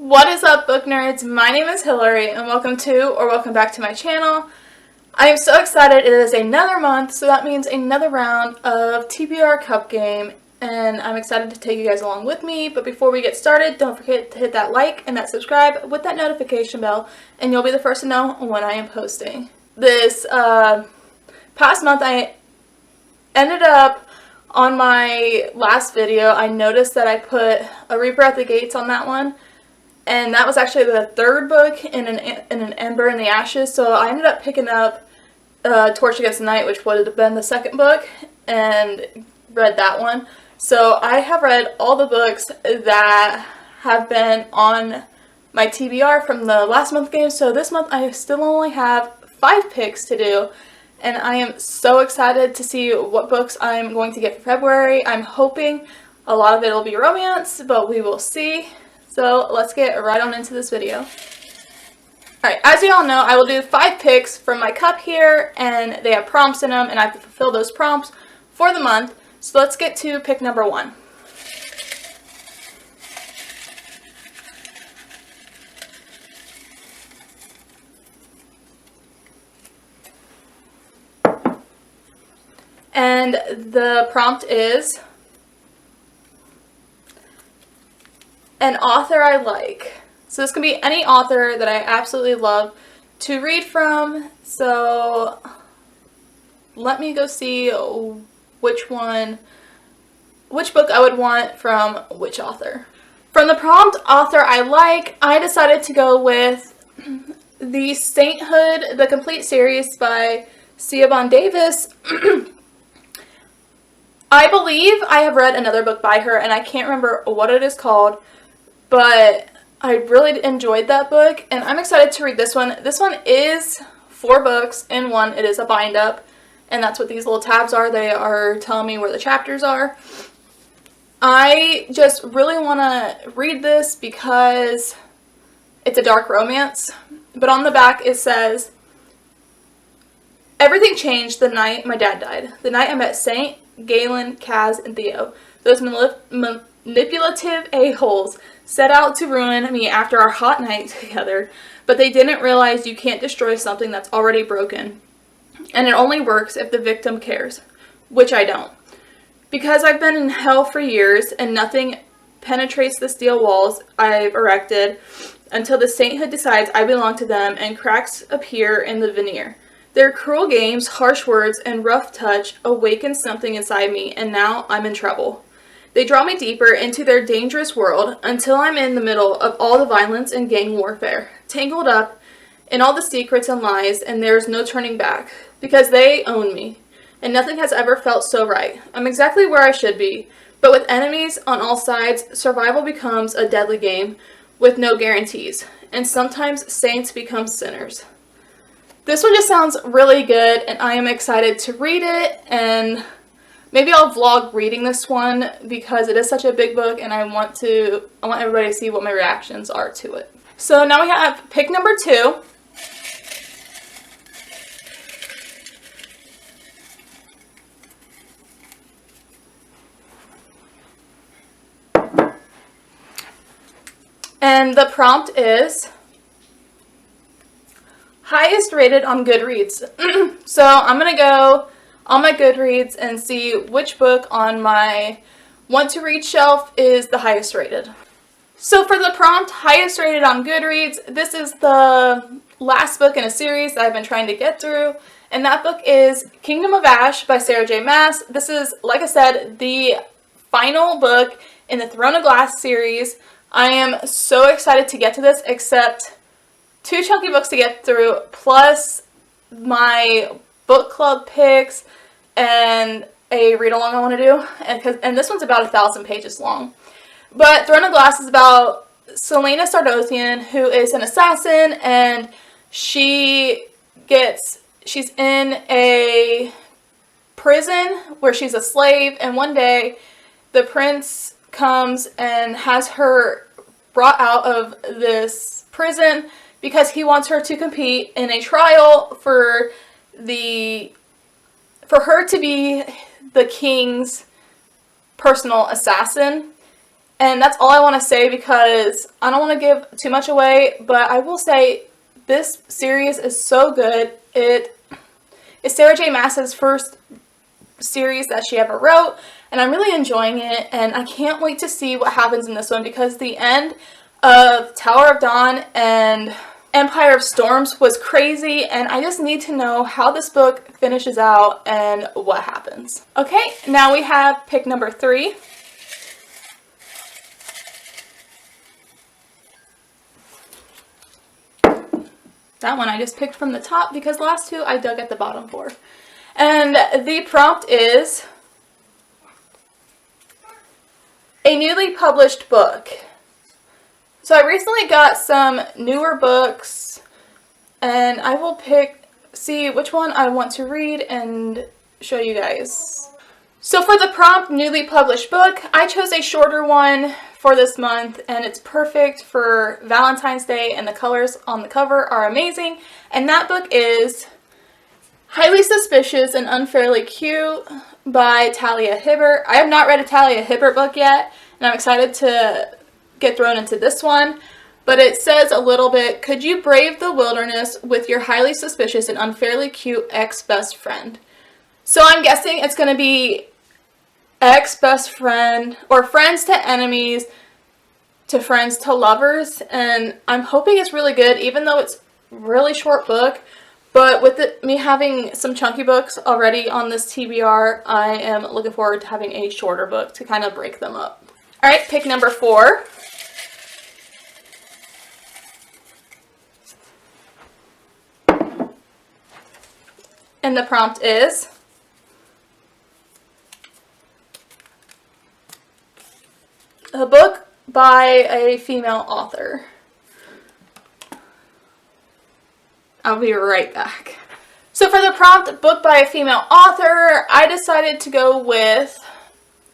What is up, book nerds? My name is Hillary and welcome back to my channel. I am so excited. It is another month, so that means another round of TBR Cup game, and I'm excited to take you guys along with me. But before we get started, don't forget to hit that like and that subscribe with that notification bell, and you'll be the first to know when I am posting. This past month I ended up on my last video, I noticed that I put A Reaper at the Gates on that one. And that was actually the third book in an Ember in the Ashes, so I ended up picking up Torch Against the Night, which would have been the second book, and read that one. So I have read all the books that have been on my TBR from the last month game, so this month I still only have 5 picks to do, and I am so excited to see what books I'm going to get for February. I'm hoping a lot of it will be romance, but we will see. So let's get right on into this video. Alright, as you all know, I will do 5 picks from my cup here, and they have prompts in them, and I have to fulfill those prompts for the month. So let's get to pick number 1. And the prompt is an author I like. So this can be any author that I absolutely love to read from. So let me go see which book I would want from which author. From the prompt author I like, I decided to go with the Sainthood, the complete series by Siobhan Davis. I believe I have read another book by her, and I can't remember what it is called, but I really enjoyed that book, and I'm excited to read this one. This one is 4 books in one. It is a bind up, and that's what these little tabs are. They are telling me where the chapters are. I just really want to read this because it's a dark romance, but on the back it says, "Everything changed the night my dad died. The night I met Saint, Galen, Kaz, and Theo. Those manipulative a-holes set out to ruin me after our hot night together, but they didn't realize you can't destroy something that's already broken, and it only works if the victim cares, which I don't. Because I've been in hell for years, and nothing penetrates the steel walls I've erected until the sainthood decides I belong to them, and cracks appear in the veneer. Their cruel games, harsh words, and rough touch awaken something inside me, and now I'm in trouble. They draw me deeper into their dangerous world until I'm in the middle of all the violence and gang warfare, tangled up in all the secrets and lies, and there's no turning back, because they own me, and nothing has ever felt so right. I'm exactly where I should be, but with enemies on all sides, survival becomes a deadly game with no guarantees, and sometimes saints become sinners." This one just sounds really good, and I am excited to read it, and maybe I'll vlog reading this one because it is such a big book, and I want everybody to see what my reactions are to it. So now we have pick number 2. And the prompt is highest rated on Goodreads. So I'm going to go on my Goodreads and see which book on my want to read shelf is the highest rated. So for the prompt, highest rated on Goodreads, this is the last book in a series that I've been trying to get through, and that book is Kingdom of Ash by Sarah J. Maas. This is, like I said, the final book in the Throne of Glass series. I am so excited to get to this, except 2 chunky books to get through, plus my book club picks and a read-along I want to do. And this one's about 1,000 pages long. But Throne of Glass is about Selena Sardothian, who is an assassin, and she's in a prison where she's a slave, and one day the prince comes and has her brought out of this prison because he wants her to compete in a trial for her to be the king's personal assassin. And that's all I want to say because I don't want to give too much away, but I will say this series is so good. It is Sarah J. Maas's first series that she ever wrote, and I'm really enjoying it, and I can't wait to see what happens in this one because the end of Tower of Dawn and Empire of Storms was crazy, and I just need to know how this book finishes out and what happens. Okay, now we have pick number 3. That one I just picked from the top because the last 2 I dug at the bottom for. And the prompt is a newly published book. So I recently got some newer books, and I will see which one I want to read and show you guys. So for the prompt newly published book, I chose a shorter one for this month, and it's perfect for Valentine's Day, and the colors on the cover are amazing. And that book is Highly Suspicious and Unfairly Cute by Talia Hibbert. I have not read a Talia Hibbert book yet, and I'm excited to get thrown into this one. But it says a little bit, could you brave the wilderness with your highly suspicious and unfairly cute ex-best friend? So I'm guessing it's going to be ex-best friend, or friends to enemies, to friends to lovers, and I'm hoping it's really good, even though it's a really short book. But with me having some chunky books already on this TBR, I am looking forward to having a shorter book to kind of break them up. Alright, pick number 4. And the prompt is a book by a female author. I'll be right back. So for the prompt, book by a female author, I decided to go with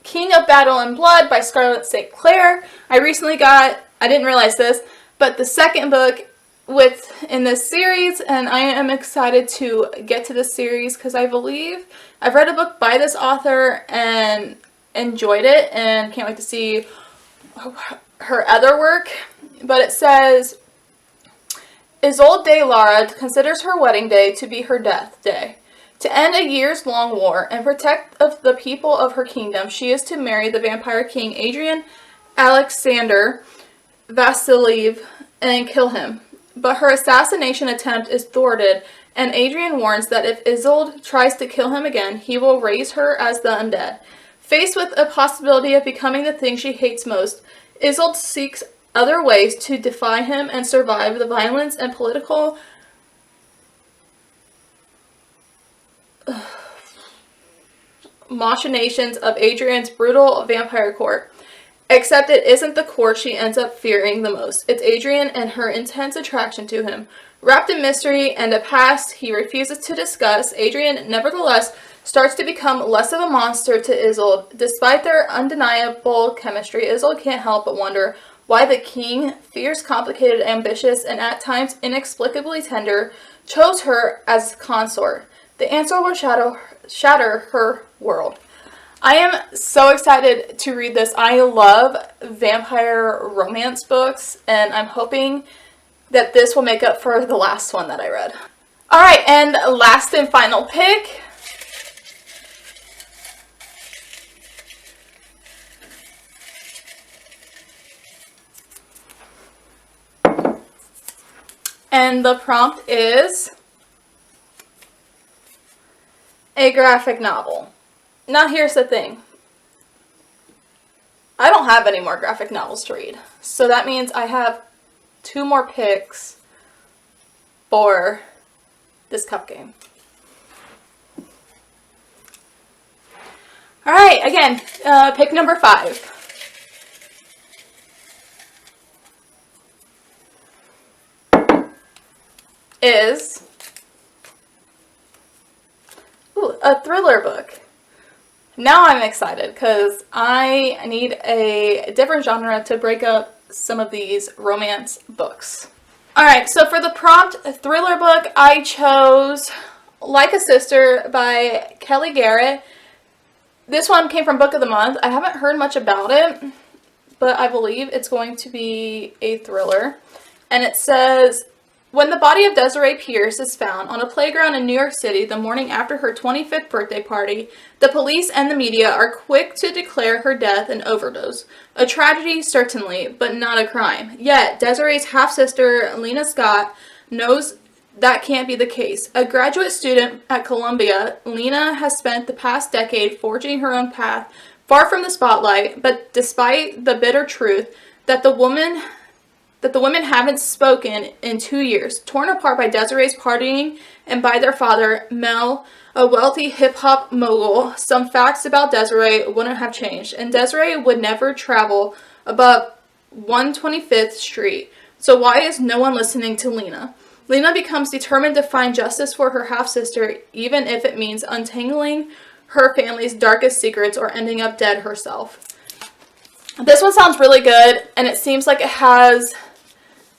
King of Battle and Blood by Scarlett St. Clair. I recently got, I didn't realize this, but the second book in this series, and I am excited to get to this series because I believe I've read a book by this author and enjoyed it, and can't wait to see her other work. But it says, Isolde de Lara considers her wedding day to be her death day. To end a years-long war and protect of the people of her kingdom, she is to marry the vampire king Adrian Alexander Vasiliev and kill him. But her assassination attempt is thwarted, and Adrian warns that if Isolde tries to kill him again, he will raise her as the undead. Faced with a possibility of becoming the thing she hates most, Isolde seeks other ways to defy him and survive the violence and political machinations of Adrian's brutal vampire court. Except it isn't the court she ends up fearing the most. It's Adrian and her intense attraction to him. Wrapped in mystery and a past he refuses to discuss, Adrian nevertheless starts to become less of a monster to Isolde. Despite their undeniable chemistry, Isolde can't help but wonder why the king, fierce, complicated, ambitious, and at times inexplicably tender, chose her as consort. The answer will shatter her world. I am so excited to read this. I love vampire romance books, and I'm hoping that this will make up for the last one that I read. Alright, and last and final pick. And the prompt is a graphic novel. Now here's the thing. I don't have any more graphic novels to read. So that means I have 2 more picks for this cup game. Alright, again, pick number 5. Is a thriller book. Now I'm excited because I need a different genre to break up some of these romance books. Alright, so for the prompt thriller book, I chose Like a Sister by Kelly Garrett. This one came from Book of the Month. I haven't heard much about it, but I believe it's going to be a thriller. And it says, when the body of Desiree Pierce is found on a playground in New York City the morning after her 25th birthday party, the police and the media are quick to declare her death an overdose. A tragedy, certainly, but not a crime. Yet, Desiree's half-sister, Lena Scott, knows that can't be the case. A graduate student at Columbia, Lena has spent the past decade forging her own path, far from the spotlight, but despite the bitter truth that the women haven't spoken in 2 years, torn apart by Desiree's partying and by their father, Mel, a wealthy hip-hop mogul, some facts about Desiree wouldn't have changed, and Desiree would never travel above 125th Street. So why is no one listening to Lena? Lena becomes determined to find justice for her half-sister, even if it means untangling her family's darkest secrets or ending up dead herself. This one sounds really good, and it seems like it has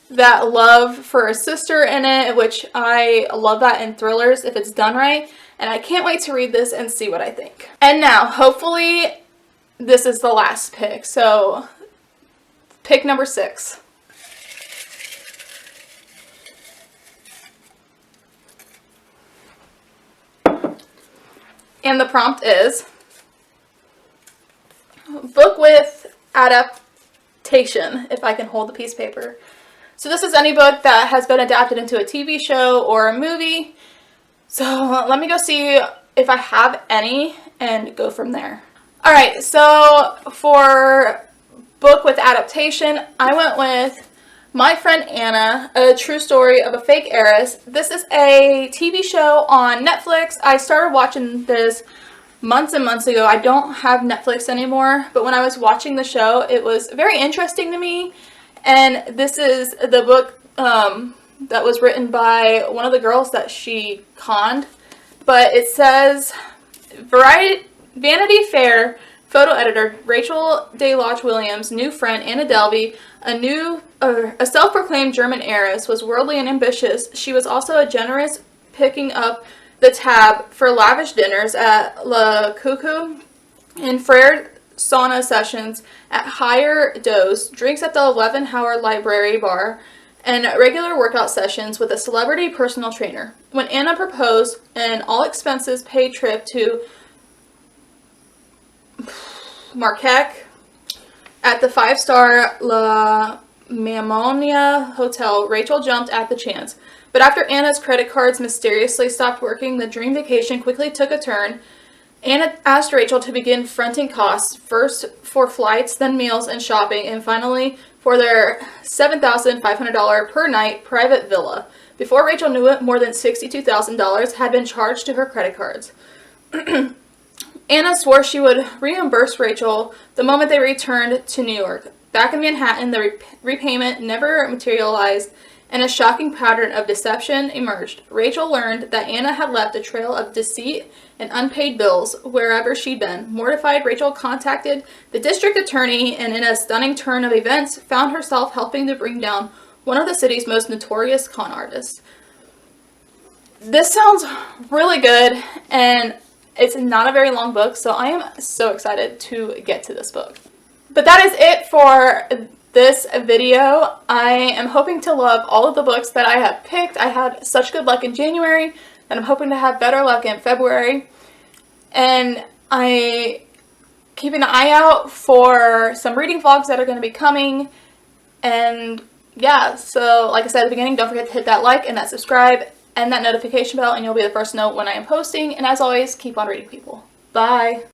that love for a sister in it, which I love that in thrillers if it's done right, and I can't wait to read this and see what I think. And now, hopefully, this is the last pick, so pick number 6. And the prompt is book with adaptation, if I can hold the piece of paper. So this is any book that has been adapted into a TV show or a movie. So let me go see if I have any and go from there. Alright, so for book with adaptation, I went with My Friend Anna, a true story of a fake heiress. This is a TV show on Netflix. I started watching this months and months ago. I don't have Netflix anymore, but when I was watching the show, it was very interesting to me. And this is the book that was written by one of the girls that she conned. But it says, Vanity Fair photo editor Rachel DeLodge Williams' new friend Anna Delvey, a self-proclaimed German heiress, was worldly and ambitious. She was also a generous, picking up the tab for lavish dinners at La Cuckoo and Frere sauna sessions at higher dose, drinks at the 11-hour library bar, and regular workout sessions with a celebrity personal trainer. When Anna proposed an all-expenses-paid trip to Marquette at the 5-star La Mammonia Hotel, Rachel jumped at the chance. But after Anna's credit cards mysteriously stopped working, the dream vacation quickly took a turn. Anna asked Rachel to begin fronting costs, first for flights, then meals and shopping, and finally for their $7,500 per night private villa. Before Rachel knew it, more than $62,000 had been charged to her credit cards. Anna swore she would reimburse Rachel the moment they returned to New York. Back in Manhattan, the repayment never materialized, and a shocking pattern of deception emerged. Rachel learned that Anna had left a trail of deceit and unpaid bills wherever she'd been. Mortified, Rachel contacted the district attorney and, in a stunning turn of events, found herself helping to bring down one of the city's most notorious con artists. This sounds really good, and it's not a very long book, so I am so excited to get to this book. But that is it for this video. I am hoping to love all of the books that I have picked. I had such good luck in January, and I'm hoping to have better luck in February. And I keep an eye out for some reading vlogs that are going to be coming. And yeah, so like I said at the beginning, don't forget to hit that like and that subscribe and that notification bell, and you'll be the first to know when I am posting. And as always, keep on reading, people. Bye.